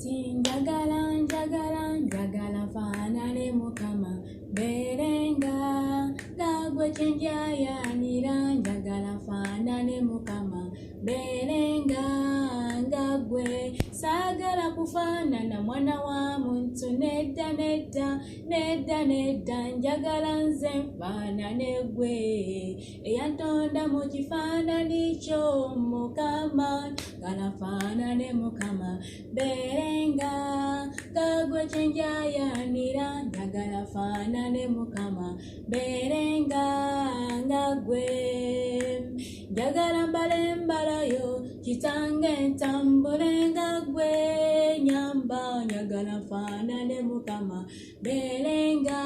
Njagala nfaanane Mukama beerenga nga gwe kyenjayanira. Njagala nfaanane Mukama beerenga nga gwe. Saagala kufaanana mwana wa muntu nedda. Njagala nze nfaanane gwe eyantonda mu kifaananyi kyo Mukama. Njagala nfaanane Mukama beerenga nga gwe kyenjayanira. Njagala nfaanane Mukama beerenga nga gwe. Njagala mbale embalayo kitange ntambule nga gwe nyamba. Njagala nfaanane Mukama beerenga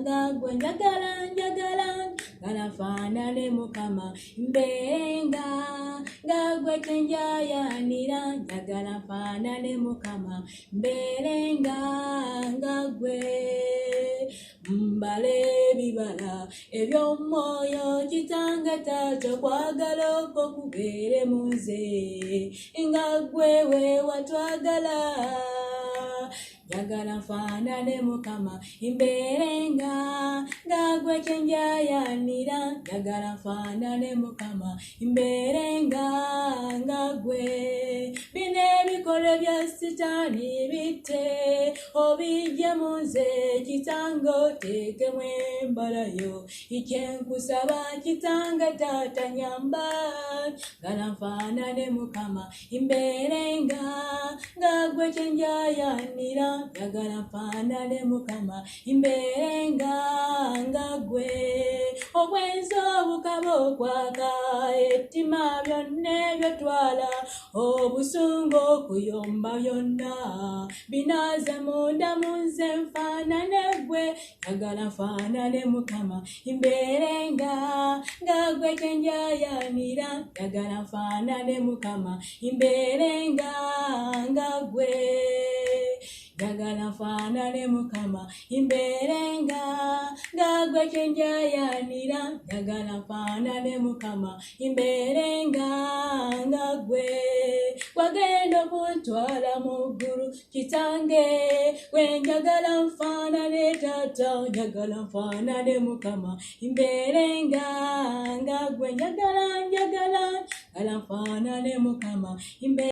nga gwe. Njagala nfaanane Mukama beerenga nga gwe kyenjayanira. Njagala nfaanane Mukama beerenga nga gwe. Mbale ebibala eby'omwoyo kitange taata kwagala okwo kubeere mu nze nga gwe we watwagala. Njagala nfaanane Mukama mbeerenga nga gwe kyenjayanira. Njagala nfaanane Mukama mbeerenga nga gwe. Bino ebikolwa bya Sitaani bitte obijje mu nze kitange oteekemu embalayo. Ekyenkusaba kitange taata nyamba. Njagala nfaanane Mukama mbeerenga nga gwe kyenjayanira. Njagala nfaanane Mukama mbeerenga nga gwe. Obwenzi obukaba okwaka ettima byonna ebyotwala obusungu okuyomba byonna binaaze munda mu nze nfaanane gwe. Njagala nfaanane Mukama mbeerenga nga gwe kyenjayanira. Njagala nfaanane Mukama mbeerenga nga gwe. Njagala nfaanane Mukama mbeerenga nga gwe kyenjayanira. Njagala nfaanane Mukama mbeerenga nga gwe. Wagenda okuntwala mu ggulu kitange gwe njagala nfaanane taata. Njagala nfaanane Mukama mbeerenga nga gwe. Njagala nfaanane Mukama